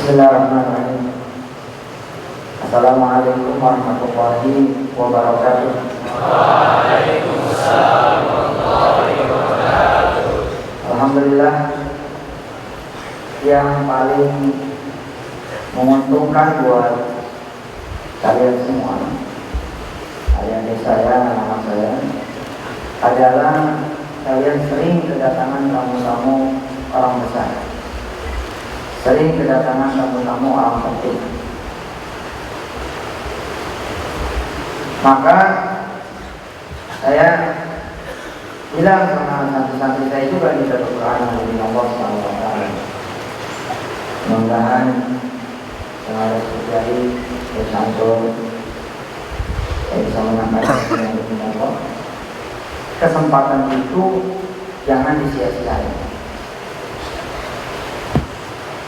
Bismillahirrahmanirrahim. Assalamualaikum warahmatullahi wabarakatuh. Waalaikumsalam warahmatullahi wabarakatuh. Alhamdulillah, yang paling menguntungkan buat kalian semua, adik-adik saya, anak saya, adalah kalian sering kedatangan tamu-tamu orang besar, sering kedatangan tamu-tamu orang penting. Maka saya bilang sama santri-santri saya juga di satu Quran dari Allah SWT. Mudah-mudahan yang ada terjadi bersantun saya bisa menyampaikan yang dari Allah. Kesempatan itu jangan disia-siakan.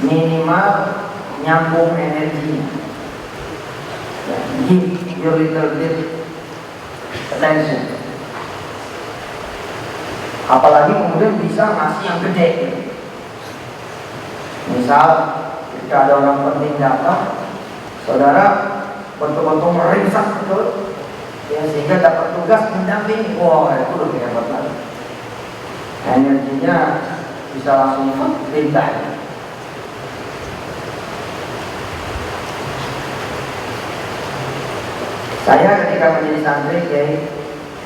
Minimal nyambung energinya. Give your little bit attention. Apalagi kemudian bisa ngasih yang gede. Misal ketika ada orang penting datang, saudara betul-betul merisak betul, ya, sehingga dapat tugas mendampingi. Wah, itu lebih hebat lagi. Energinya bisa langsung pindah. Saya ketika menjadi santri kiai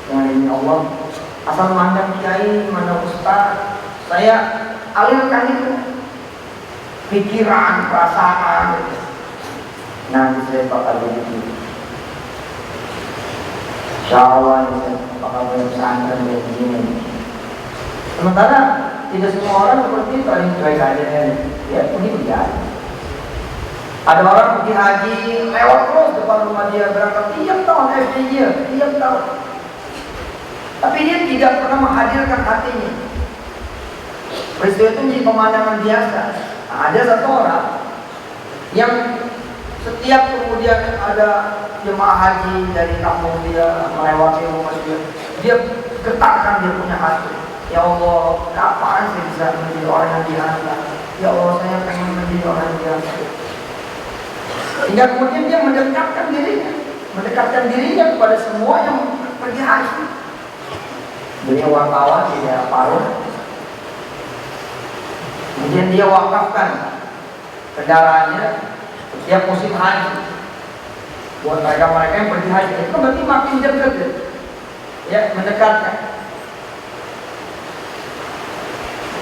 yang ini Allah, asal mandang kiai, mana ustaz, saya alirkan itu pikiran, perasaan. Nanti saya bakal begitu. Insyaallah saya bakal bersantren begini. Sementara tidak semua orang seperti itu, ada yang cuek aja, ya begitu ya. Ada orang pergi haji, lewat terus depan rumah dia, berangkat tiap tahun every year, tiap tahun. Tapi dia tidak pernah menghadirkan hatinya. Peristiwa itu menjadi pemandangan biasa. Nah, ada satu orang yang setiap kemudian ada jemaah haji dari kampung dia melewati rumah dia getarkan dia punya hati. Ya Allah, kapan saya bisa menjadi orang yang diangkat? Ya Allah, saya pengen menjadi orang yang diangkat. Hingga kemudian dia mendekatkan dirinya kepada semua yang pergi haji. Beliau wartawan di daerah Palu. Kemudian dia wakafkan kendaraannya setiap musim haji buat mereka yang pergi haji. Itu berarti makin dekat, ya, mendekatkan.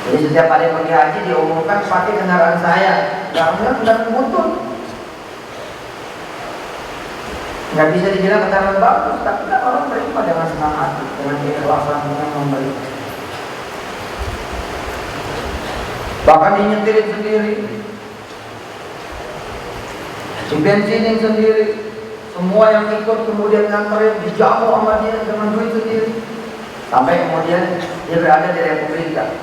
Jadi setiap kali pergi haji diumumkan pakai kendaraan saya, karena kendaraan butut. Nggak bisa dibilang kendaraan bagus, tapi kan orang terima dengan senang hati, dengan keikhlasan, dengan memberi. Bahkan dinyetirin sendiri, dibensinin sendiri, semua yang ikut kemudian nganterin dijamu sama dia dengan duit sendiri, sampai kemudian dia berada di Republika.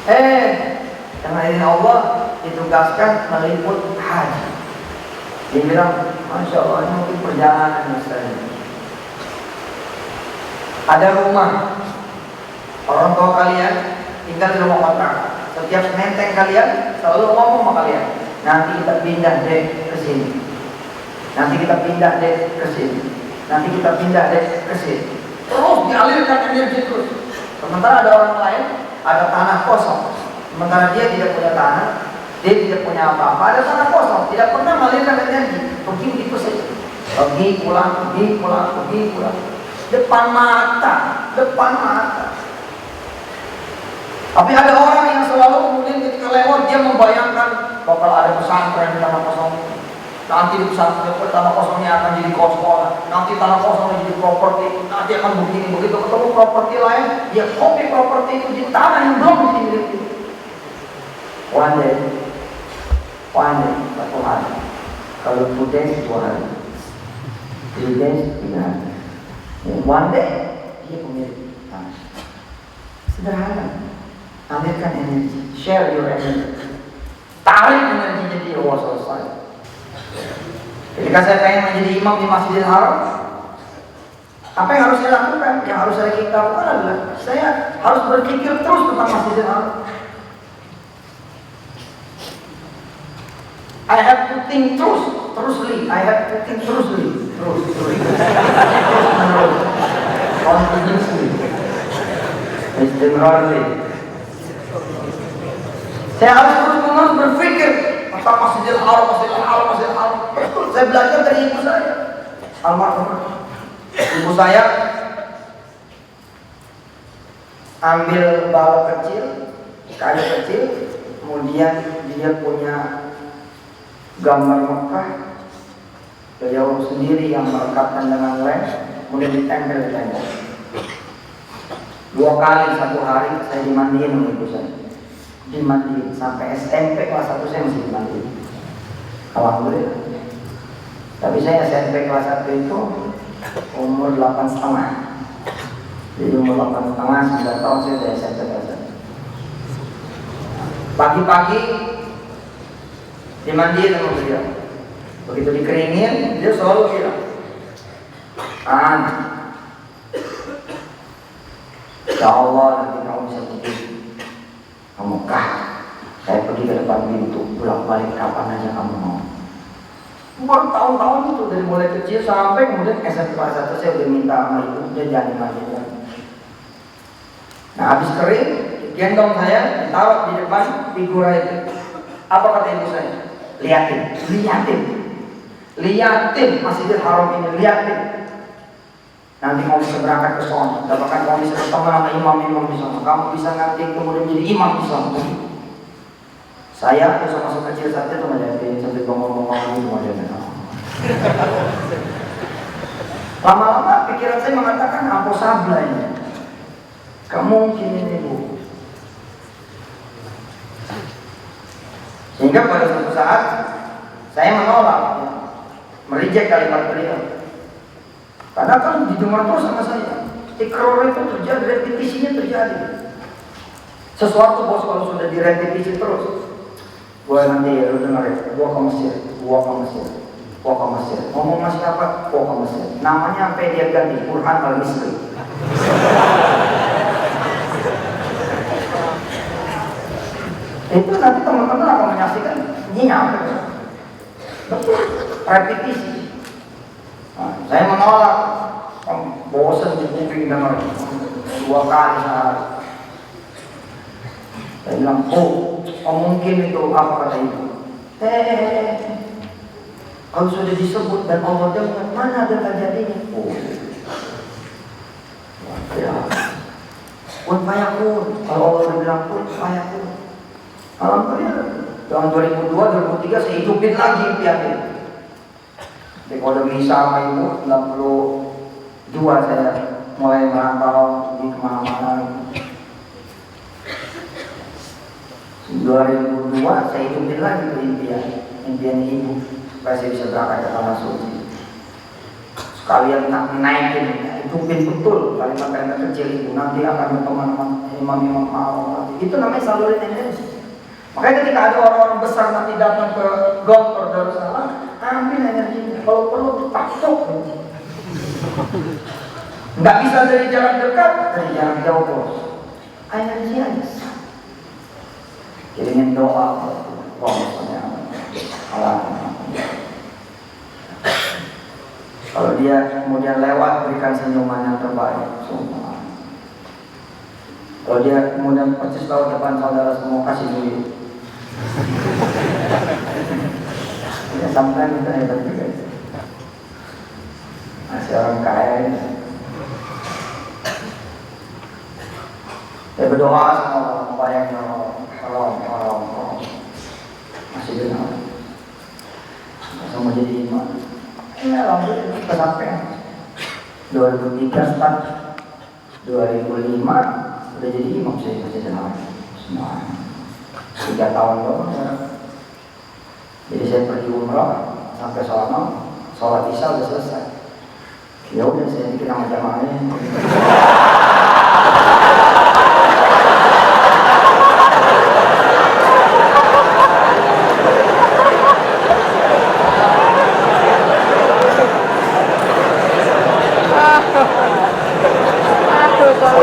Dengan izin Allah ditugaskan meliput haji. Dia bilang, Masya Allah, ini mungkin perjalanan misalnya. Ada rumah, orang tua kalian tinggal di rumah kontrak. Setiap nenteng kalian selalu ngomong sama kalian, nanti kita pindah deh ke sini, nanti kita pindah deh ke sini, nanti kita pindah deh ke sini. Terus dialirkan energi terus. Sementara ada orang lain, ada tanah kosong. Sementara dia tidak punya tanah, dia tidak punya apa-apa, ada tanah kosong, tidak pernah mengalirkan energi. Begitu saja, pergi pulang, pergi pulang, pergi pulang, depan mata. Tapi ada orang yang selalu kemudian ketika lewat dia membayangkan bakal ada pesantren di tanah kosong. Nanti di pesantren tanah kosongnya akan jadi kos-kosan, nanti tanah kosongnya jadi properti, nanti akan begini begitu. Ketemu properti lain, dia copy properti itu di tanah yang belum dimiliki. One day, satu hari. Kalau 2 days, 2 hari, 3 days, 3 hari. One day, dia pemilik tanah. Sederhana. Alirkan energi, share your energy. Tarik energinya dia, selesai. Ketika saya pengen menjadi imam di Masjidil Haram, apa yang harus saya lakukan? Yang harus saya lakukan adalah saya harus berpikir terus tentang Masjidil Haram. I have to think terusly. I have to think terusly. Terus menerus. Continuously. Istimewa. Saya harus terus-menerus berpikir tentang Masjidil Haram. Betul, saya belajar dari ibu saya. Almarhumah. Ibu saya ambil balok kecil, kayu kecil, kemudian dia punya gambar Mekah, beliau sendiri yang merekatkan dengan lem, kemudian ditempel di tembok. 2 kali 1 hari saya dimandiin oleh ibu saya. Dimandiin sampai SMP kelas 1 saya masih dimandiin. Alhamdulillah. Tapi saya SMP kelas 1 itu umur 8,5. Jadi umur 8,5, 9 tahun saya sudah SMP kelas 1. Pagi-pagi dimandiin sama beliau. Begitu dikeringin, dia selalu bilang, ya Allah, nanti kamu bisa pergi ke Mekah. Saya pergi ke depan pintu, bolak-balik kapan aja kamu mau. Bertahun-tahun itu, dari mulai kecil sampai kemudian SMP kelas 1 saya udah minta sama ibu, dia jangan dimandiin. Nah, habis kering, gendong saya, ditaruh di depan figura itu. Apa kata ibu saya? Liatin Masjidil Haram ini, liatin. Nanti kamu bisa berangkat ke sana, bahkan kamu bisa ketemu sama imam-imam di sana. Kamu bisa nanti kemudian menjadi imam di sana. Saya masuk kecil saat itu ngeliatin sambil ngomong-ngomong itu ngeliatin. Lama-lama pikiran saya mengatakan apa sabla ini. Gak mungkin ini bu. Sehingga pada suatu saat saya menolak, merijek kalimat beliau. Karena kan didengar terus sama saya. Ikror itu terjadi, repetisinya terjadi. Sesuatu bos kalau sudah direpetisi terus, gua nanti ya lu dengar ya, gua ke Mesir. Ngomong sama siapa? Gua ke Mesir. Namanya apa dia ganti? Burhan Al-Misri. Itu nanti teman-teman akan menyaksikan ini apa ya? Betul, repetisi. Nah, saya menolak, bosan di kuping dengar 2 kali sehari. Saya bilang, mungkin itu apa kata ibu? Kalau sudah disebut dan Allah dengar, mana ada kejadiannya? Ya, kun fayakun. Kalau Allah udah bilang kun fayakun. Alhamdulillah, tahun 2002, 2003 saya hidupin lagi impian itu. Jadi kalau bisa sama ibu, 92 saya mulai merantau di kemana-mana. 2002 saya hidupin lagi ke impian ibu supaya saya bisa berangkat ke tanah suci. Sekalian naikin, hidupin betul kalimat-kalimat kecil ibu, nanti akan berteman imam-imam Allah. Itu namanya saluran energi. Makanya ketika ada orang-orang besar nanti datang ke Gontor Darussalam, ambil energinya. Kalau perlu ditaktuk. Nggak bisa dari jarak dekat, dari jarak jauh bos. Energi aja. Kirimin doa, kalau dia kemudian lewat, berikan senyuman yang terbaik. Kalau dia kemudian persis tahu depan saudara semua, kasih duit. Ya sampai kita hebat juga. Masih orang kaya ini. Ya berdoa sama Allah yang tolong masih benar. Sama jadi imam. Ya alhamdulillah kita sampai 2003 start 2005 udah jadi imam saya masih benar. Semua 3 tahun doang. Jadi saya pergi umrah sampai sholat isya udah selesai. Ya udah saya bikin nama jamaahnya.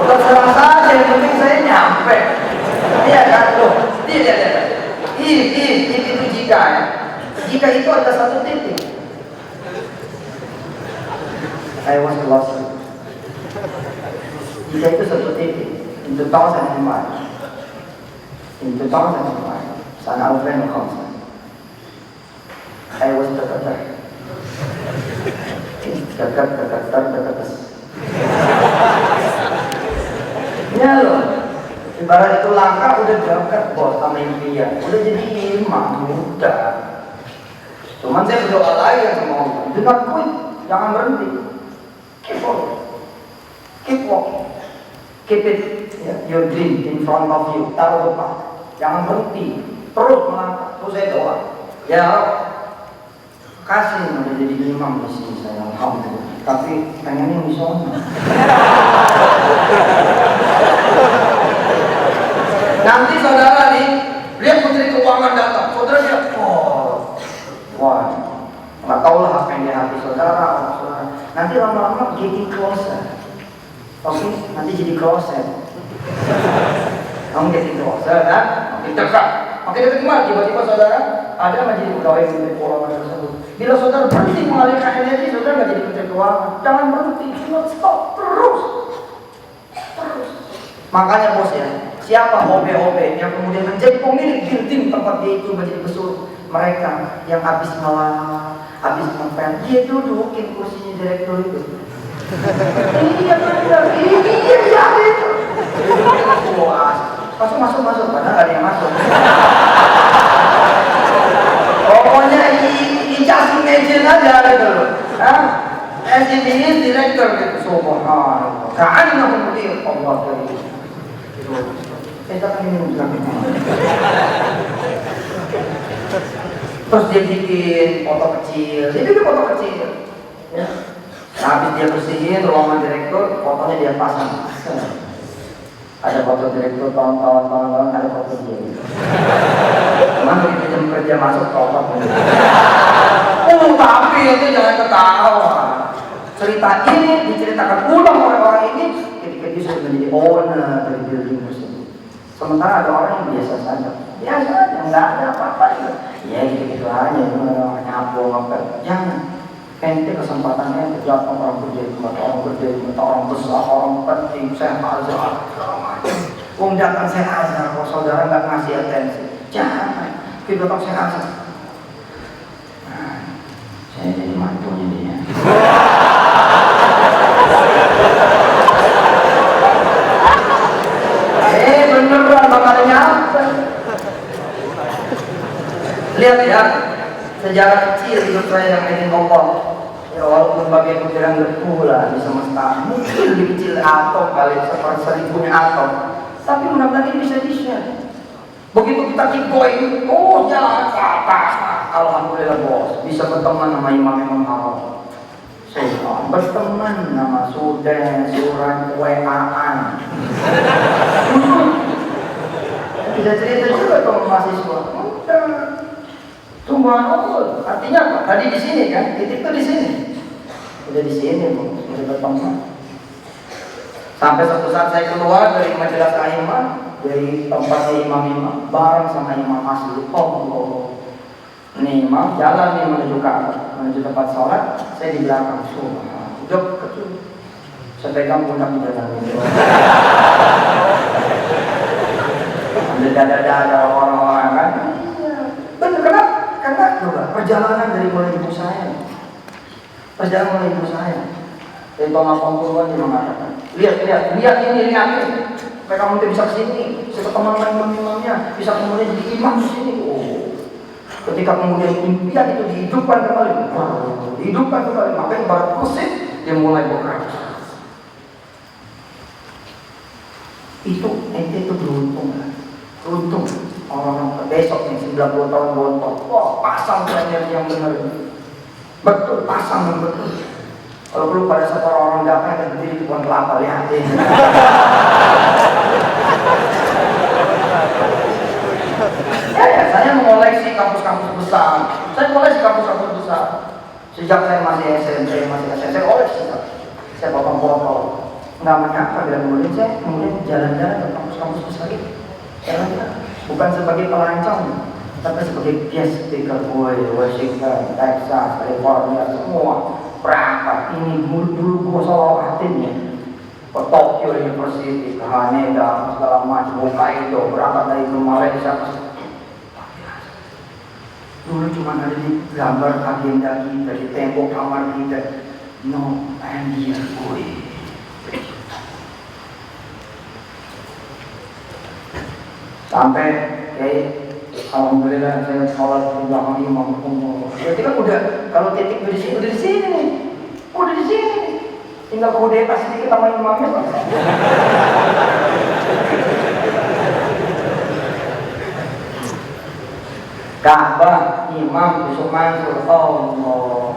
Terserah saja, yang penting saya nyampe. Iya kan, loh, lihat. If itu jika ya. Jika itu ada satu titik, I was lost. Jika itu satu titik, in 2005, San Alfredo concert, I was dekat. Ya loh, ibarat itu langkah udah dekat bos sama impian, udah jadi imam muda. Cuman saya berdoa lagi sama Allah, do not quit, jangan berhenti, keep walking, keep it, your dream in front of you, taruh depan, jangan berhenti, terus melangkah. Terus saya doa, ya kasih udah jadi imam di sini saya, alhamdulillah. Tapi pengennya di sana. Nanti saudara nih, lihat menteri keuangan datang, saudara lihat, wah, nggak tahu lah apa yang di hati saudara. Nanti lama-lama getting closer, oke? Nanti jadi closer. Kamu getting closer, kan? Makin dekat. Makin dekat gimana? Tiba-tiba saudara ada nggak jadi pegawai menteri keuangan tersebut? Bila saudara berhenti mengalirkan energi, saudara nggak jadi menteri keuangan. Jangan berhenti, cuma stop terus. Makanya bos ya, siapa hobe-hobe yang kemudian menjadi pemilik building tempat dia itu menjadi besar, mereka yang habis ngelah, habis ngepel, dia dudukin kursinya direktur itu. Ini dia benar, ini dia jadi itu. Puas, masuk, padahal ada yang masuk. Pokoknya just imagine aja gitu loh. As it is director gitu, subhanallah. Ka'annahu mudir Allah dari itu. Kita kan ini menjelaskan. Terus dia bikin foto kecil, ya. Nah, habis dia bersihin ruangan direktur, fotonya dia pasang. Ada foto direktur tahun-tahun, ada foto dia. Cuman begitu jam kerja masuk total. Tapi itu jangan ketawa. Cerita ini diceritakan ulang oleh orang ini ketika dia sudah menjadi owner dari building tersebut. Sementara ada orang yang biasa saja, nggak ada apa-apa gitu. Ya gitu aja, nyapu ngepel. Jangan. Ente kesempatannya kerja orang kerja di mata orang besar, orang penting, saya azhar, datang saya azhar, kalau saudara nggak ngasih atensi, jangan. Kita datang saya azhar. Saya jadi mantunya dia. Beneran makanya apa? Lihat ya, sejarah kecil hidup saya yang ingin Allah. Ya walaupun bagian kutiran debu lah di semesta, mungkin lebih kecil atom kali, seperti seribunya atom. Tapi mudah-mudahan ini bisa di-share. Begitu kita keep going, jalan ke atas. Alhamdulillah bos, bisa berteman sama imam-imam haram. Saya berteman sama surat WA-an. Bisa cerita juga sama mahasiswa. Subhanallah. Artinya apa? Tadi di sini kan, titik itu di sini. Udah di sini, udah berteman. Sampai suatu saat saya keluar dari majelis Aiman, dari tempatnya imam-imam, bareng sama imam asli. Ini imam jalan nih menuju Ka'bah, menuju tempat sholat. Saya di belakang. Kecil. Saya pegang pundak di jalan ini. Ada orang-orang kan? Bener kenapa? Karena perjalanan dari mulai ibu saya. Dari tahun 80-an dia mengatakan, lihat ini. Mereka mungkin bisa kesini, bisa ketemu dengan imamnya, bisa kemudian jadi imam di sini. Ketika kemudian impian itu dihidupkan kembali, maka ibarat mesin dia mulai bekerja. Itu beruntung orang besok nih 90 tahun bontot. Pasang energi yang benar. Betul, pasang yang betul. Kalau perlu pada saat orang datang dan berdiri di pohon kelapa, lihatin. Saya mengoleksi kampus-kampus besar. Sejak saya masih SMP, saya koleksi. Saya potong-potong. Nggak menyangka dan kemudian saya jalan-jalan ke kampus-kampus besar itu. Bukan sebagai pelancong, tapi sebagai guest speaker gue, Washington, Texas, California, semua berangkat. Ini dulu gue salawatinnya ke Tokyo University, ke Haneda, segala macam, Hokkaido, berangkat dari ke Malaysia. Dulu cuma ada di gambar agenda kita, di tembok kamar kita. No, I'm here, boy. Sampai kayak alhamdulillah saya sholat di belakang imam umum. Berarti kan udah, kalau titik udah di sini nih, udah di sini nih. Tinggal kode pas sedikit sama imamnya. Ka'bah, imam, besok Mansur, Allah.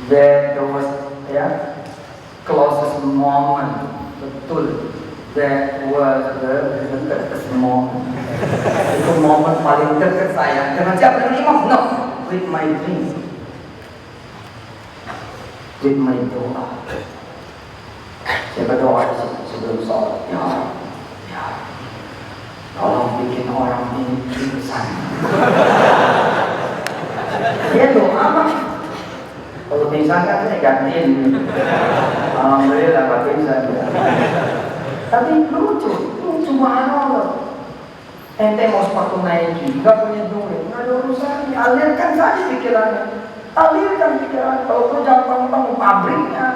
That was closest moment, betul. That was the dekat moment. Itu momen paling dekat saya. Dengan siapa? Dengan imam? No, with my dream, with my doa. Saya berdoa di situ sebelum sholat. Ya, tolong bikin orang ini pingsan. Dia doa apa? Kalau pingsan kan saya gantiin. Alhamdulillah Pak pingsan. Tapi lucu banget. Ente mau sepatu Nike, nggak punya duit, nggak ada urusan. Alirkan saja pikirannya. Kalau perlu jangan bangun pabriknya.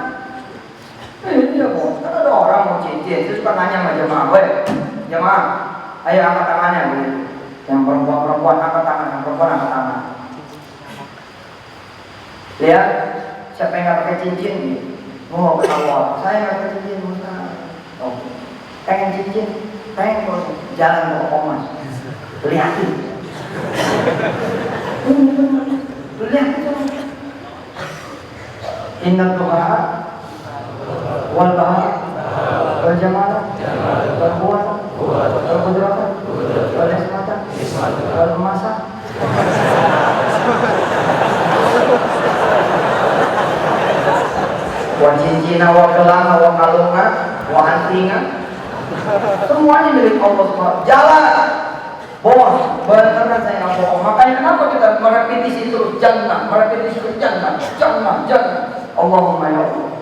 Iya bos, kan ada orang mau cincin, terus kan nanya sama jemaah, ayo angkat tangannya boleh. Yang perempuan angkat tangan, yang perempuan angkat tangan. Lihat, siapa yang nggak pakai cincin? Oh, ketawa. Saya nggak pakai cincin, Ustaz. Oh, pengen cincin, pengen bos. Jalan ke Omas. Lihatin. Lihatin. Inna Tuhan wal bahar wal jamalah wal quwwata wal qudrata wal ismata wal masa. Wa cincina wa gelanga wa kalunga wa antinga, semuanya milik Allah SWT. Jalan bos, benar saya nggak bohong. Makanya kenapa kita merepetisi terus jannah, jannah. Allahumma ya Allah,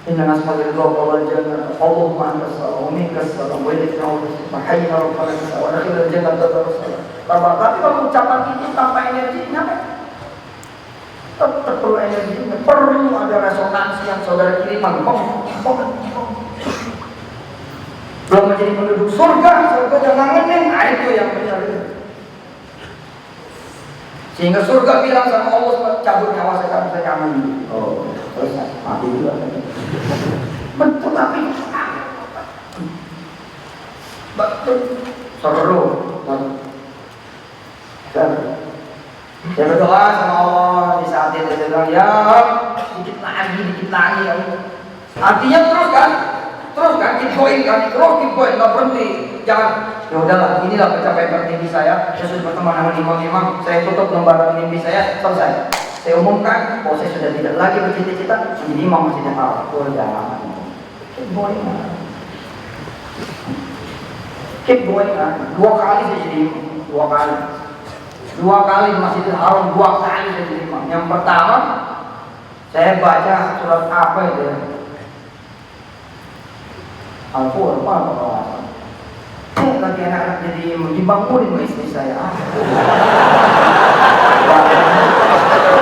inna nas'aluka al-ghawfa wal jannah. Allahumma antas salam wa minkas salam wa ilaika al-masir. Hayyina rabbana wa nakhilul jannata darussalam. Tapi kalau ucapan itu tanpa energi, nyampe. Tetap perlu energi, perlu ada resonansi yang saudara kirimkan. Belum menjadi penduduk surga jangan ngening. Itu yang benar. Sehingga surga bilang sama Allah, cabut nyawa saya, saya kangen. Oh, selesai, mati juga. Betul, tapi betul, seru. Saya berdoa sama Allah di saat itu, saya bilang, ya dikit lagi ya Allah. Artinya terus kan, keep going, nggak berhenti. Jangan, ya udahlah, inilah pencapaian tertinggi saya. Saya sudah berteman dengan imam-imam, saya tutup lembaran mimpi saya, selesai. Saya umumkan, saya sudah tidak lagi bercita-cita menjadi imam masjid Al. Jangan, keep going. 2 kali saya jadi imam, 2 kali di Masjidil Haram, 2 kali saya jadi imam. Yang pertama, saya baca surat apa itu? Al-Qur'an apa? Lagi anak-anak jadi dibangunin sama istri saya.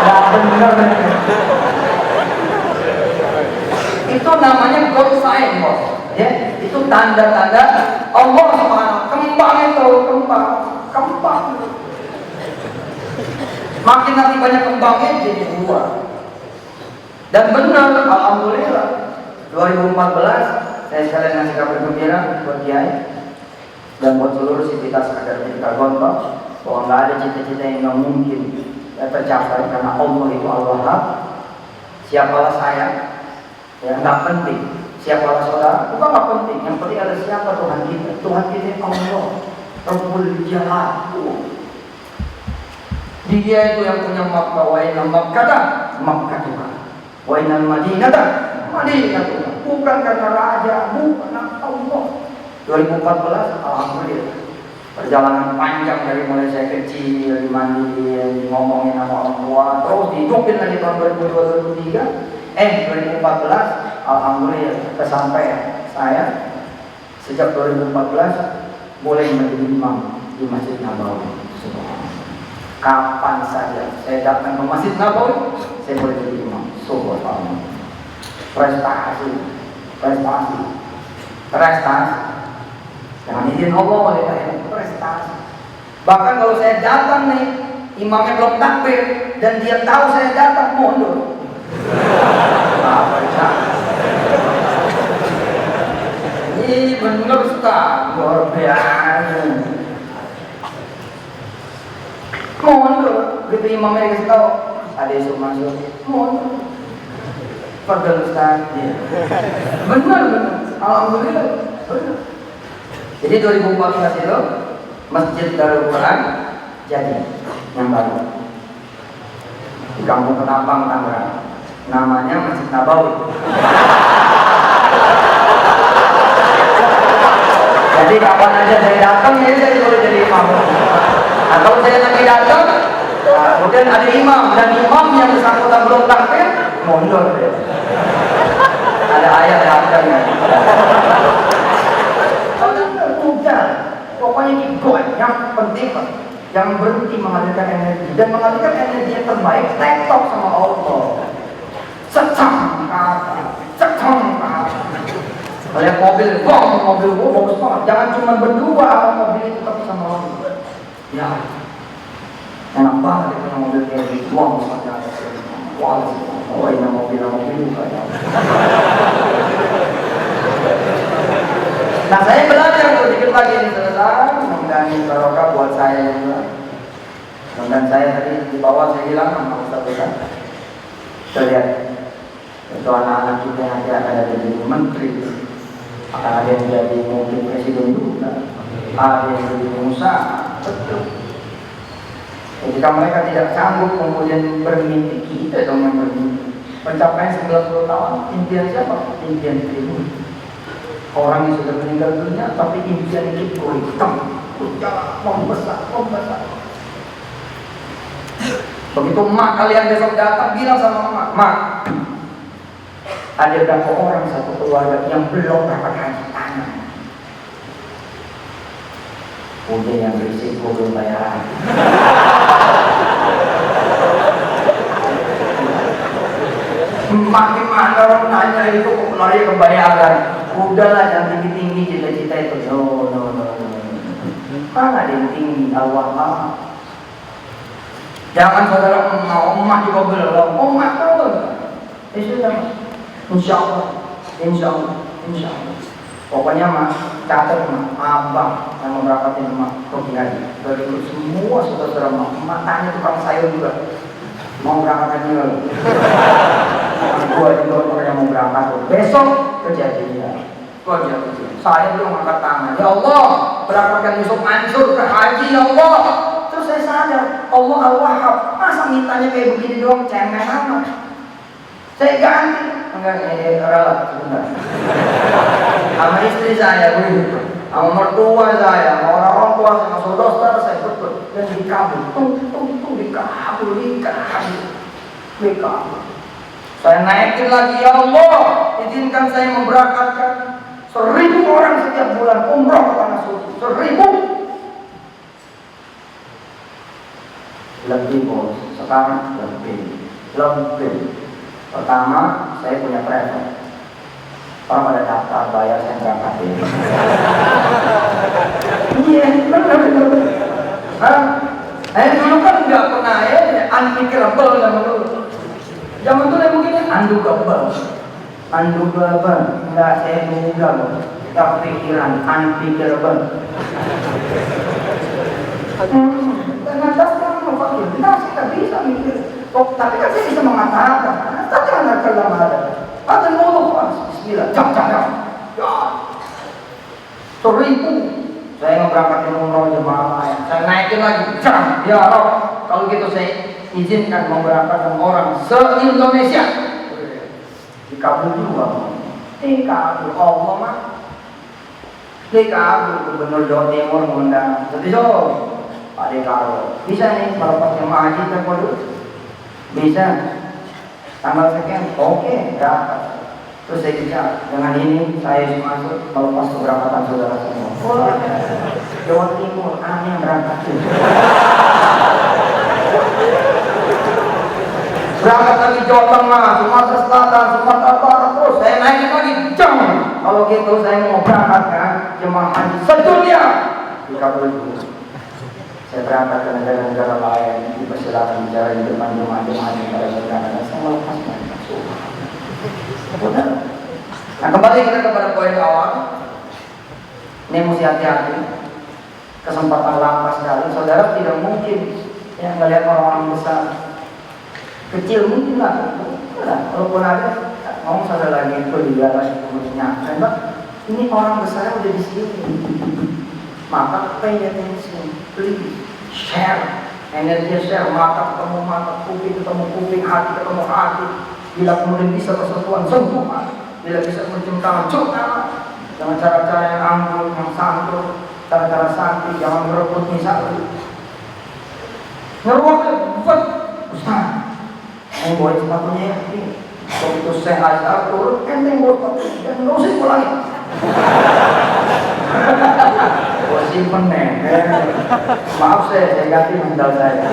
Gak bener. Itu namanya God sign, bos. Ya, itu tanda-tanda Allah SWT. Kembang itu, kembang. Makin nanti banyak kembangnya jadi buah. Dan benar, alhamdulillah. 2014 saya sekalian ngasih kabar gembira buat Kiai dan buat seluruh sivitas akademika Gontor bahwa nggak ada cita-cita yang nggak mungkin tercapai karena Allah itu Al-Wahhab. Siapalah saya, ya nggak penting. Siapalah saudara, bukan nggak penting. Yang penting ada siapa Tuhan kita. Tuhan kita Allah, Rabbul Jalal. Dia itu yang punya Makkah, wa inna Makkah Tuhan, wa inna Madinah Tuhan. Bukan karena raja, bukan Allah. 2014, alhamdulillah. perjalanan panjang dari mulai saya kecil, dimandiin, ngomongin sama orang tua, terus dihidupin lagi tahun 2023, 2014, alhamdulillah kesampaian saya sejak 2014 boleh menjadi imam di Masjid Nabawi. Kapan saja saya datang ke Masjid Nabawi, saya boleh jadi imam. Subhanallah. Prestasi. Jangan izin Allah oleh saya, prestasi. Bahkan kalau saya datang nih, imamnya belum takbir dan dia tahu saya datang, mundur. Apa ini benar Ustaz, luar biasa. Mundur, gitu imamnya dikasih tahu, ada isu masuk, mundur. Padahal Ustaz, benar. Alhamdulillah, benar. Jadi 2014 itu Masjid Darul Quran jadi yang baru di Kampung Ketapang, Tangerang. Namanya Masjid Nabawi. Jadi kapan aja saya datang ya saya boleh jadi imam. Nah, kalau saya lagi datang, kemudian ada imam dan imam yang bersangkutan belum takbir, mundur. Ada ayat yang pokoknya ikut, yang penting yang berhenti mengalirkan energi dan mengalirkan energi yang terbaik, tektok sama Allah. Secang kata. Lihat mobil, mobil gua bagus banget. Jangan cuma berdua sama mobil itu, tapi sama Allah. Ya, enak banget itu mobil kayak gitu. Wah, ini mobil bukannya. Nah, saya belajar sedikit lagi ini selesai. Mudah-mudahan ini barokah buat saya juga. Dan saya tadi di bawah saya bilang sama Ustaz Ustaz, kita lihat itu anak-anak kita yang nanti akan ada jadi menteri, akan ada yang jadi mungkin presiden juga, ada yang jadi pengusaha. Betul. Jika mereka tidak sanggup kemudian bermimpi, kita dong yang bermimpi. Pencapaian 90 tahun, impian siapa? Impian tribun. Orang yang sudah meninggal dunia, tapi impian itu hitam, membesar. Begitu mak kalian besok datang, bilang sama mak, ada berapa orang satu keluarga yang belum dapat haji tanah? Udah yang berisiko belum bayaran. Makin mana orang nanya itu kok lari kebayaran? Udahlah, jangan tinggi-tinggi cita-cita itu. No. Mana ada yang tinggi? Allah. Jangan saudara mau emak juga belum. Emak tahu. Sudah. Insya Allah. Pokoknya mak catat mak, abang yang memberangkatin mak pergi haji. Dari semua saudara mak tanya tukang sayur juga. Mau berangkat haji lalu. Gua juga orang yang mau berangkat. Besok kejadian. Saya belum angkat tangan. Ya Allah, berangkatkan Yusuf Mansur ke haji, ya Allah. Terus saya sadar, Allah Al-Wahhab. Masa mintanya kayak begini doang, cemen amat. Saya ganti. Enggak, rela sebentar. Sama istri saya begitu, sama mertua saya, sama orang-orang tua, sama saudara saya betul. Dan dikabul, dikabul. Saya naikin lagi, ya Allah, izinkan saya memberangkatkan 1000 orang setiap bulan umroh ke tanah suci. 1000. Lebih bos, sekarang lebih. Pertama, saya punya travel. Orang pada daftar bayar, saya berangkatin. Iya, benar. Dulu kan nggak pernah unthinkable zaman dulu. Zaman dulu yang begini undoable. Enggak, saya muda loh. Gak pikiran, unthinkable. Ternyata sekarang mau fakir, saya nggak bisa mikir. Tapi kan saya bisa mengatakan, tapi anak kelam ada nuluh pas, bismillah, jangan. Ya, 1000. Saya memberangkatin umroh jemaah lain. Saya naikin lagi, jangan. Ya Allah, kalau gitu saya izinkan memberangkatkan orang se-Indonesia. Dikabul juga. Dikabul Allah mah. DKA Gubernur Jawa Timur mengundang Setiso Pak Dekaro bisa nih melepas jemaah haji terpadu bisa tanggal sekian oke berangkat terus saya bicara dengan ini saya masuk melepas keberangkatan saudara semua Jawa Timur aneh yang berangkat berangkat lagi Jawa Tengah, Sumatera Selatan, Sumatera Barat terus saya naik lagi jam kalau gitu saya mau berangkat kan jemaah haji sedunia dikabul dulu saya berangkat ke negara-negara lain dipersilakan bicara di depan jemaah-jemaah negara-negara saya melepas mereka nah kembali kita kepada poin awal ini mesti hati-hati kesempatan langka sekali saudara tidak mungkin yang melihat orang-orang besar kecil mungkin lah walaupun ada ngomong saudara lagi kuliah seterusnya karena ini orang besar udah di sini maka pay attention please share energi share mata ketemu mata kuping ketemu kuping hati ketemu hati bila kemudian bisa persatuan semua bila bisa mencium tangan cium tangan dengan cara-cara yang anggun yang santun cara-cara santri jangan berebut misalnya ngeruaknya buat Ustaz yang bawa sepatunya ya begitu saya ajak turun enteng bawa sepatunya dan nggak usah ulangin gue simpen nih maaf saya ganti mental saya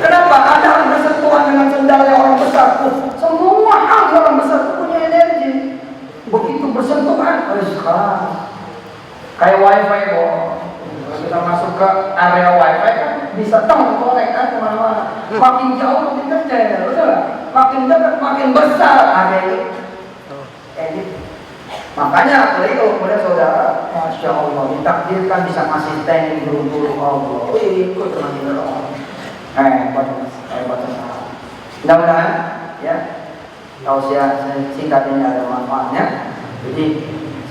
kenapa? Ada yang bersentuhan dengan sendalnya orang besar semua hal orang besar punya energi begitu bersentuhan kayak wifi kok kita masuk ke area wifi kan bisa korek kan kemana-mana makin jauh makin kecil betul gak? Makin dekat makin besar area ini makanya apalagi kalau kemudian saudara Masya Allah ditakdirkan bisa masih standing guru-guru Allah ikut teman orang mudah-mudahan ya tausiah singkat ini ada manfaatnya jadi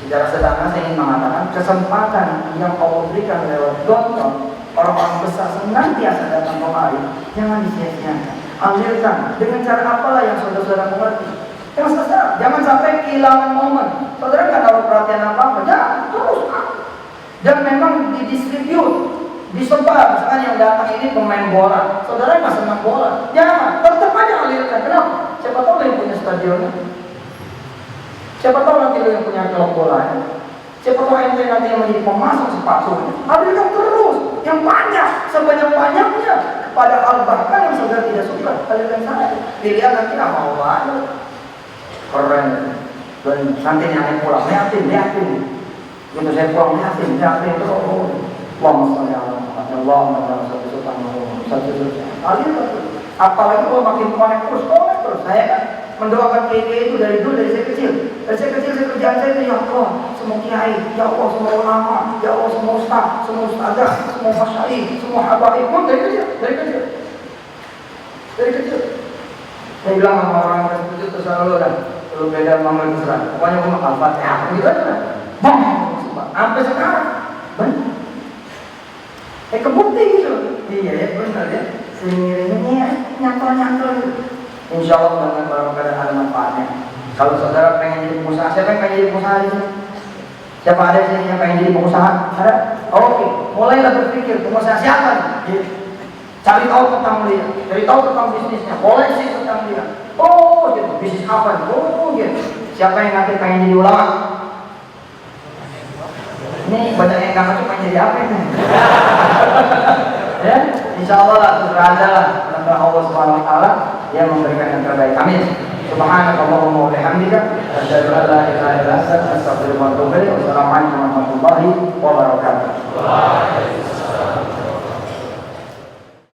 secara sederhana saya ingin mengatakan kesempatan yang Allah berikan lewat tonton orang-orang besar senantiasa datang kemari jangan disia-siakan ambilkan dengan cara apalah yang saudara-saudara mengerti jangan sampai kehilangan momen saudara nggak taruh perhatian apa-apa jangan terus dan memang didistribute disebar misalkan yang datang ini pemain bola saudara nggak senang bola jangan tetap aja alirkan kenapa? Siapa tahu yang punya stadionnya siapa tahu nanti yang punya klub bola siapa tahu ente nanti yang menjadi pemasok sepatunya alirkan terus yang banyak sebanyak-banyaknya kepada hal bahkan yang saudara tidak suka alirkan saya dilihat nanti mau banget keren dan nanti yang pulang liatin gitu saya pulang liatin terus Allahumma apalagi kalau makin connect terus saya kan mendoakan kiai itu dari dulu dari saya kecil saya kerjaan saya itu ya Allah semua kiai ya Allah semua ulama ya Allah semua ustaz semua ustazah semua masyayikh semua habaib pun dari kecil saya bilang sama orang yang itu selalu lu beda mama besar pokoknya gue makan Al-Fatihah gitu aja bang sampai sekarang benar kebukti gitu iya ya benar ya seiringnya nyantol insya Allah dengan barokah dan ada manfaatnya kalau saudara pengen jadi pengusaha siapa yang pengen jadi pengusaha di sini? Siapa ada sini yang pengen jadi pengusaha? Ada? Oke, mulailah berpikir pengusaha siapa nih? Cari tahu tentang dia, cari tahu tentang bisnisnya, koleksi tentang dia. Oh, gitu. Bisnis apa nih? Oh, gitu. Siapa yang nanti pengen jadi ulama? Ini banyak yang nggak masuk pengen jadi apa ini? Ya, insya Allah lah, terada lah. Karena Allah Subhanahu Wa Taala yang memberikan yang terbaik. Amin. Subhanakallahumma wa bihamdika asyhadu an la ilaha illa anta astaghfiruka wa atubu ilaik. Wassalamualaikum warahmatullahi wabarakatuh.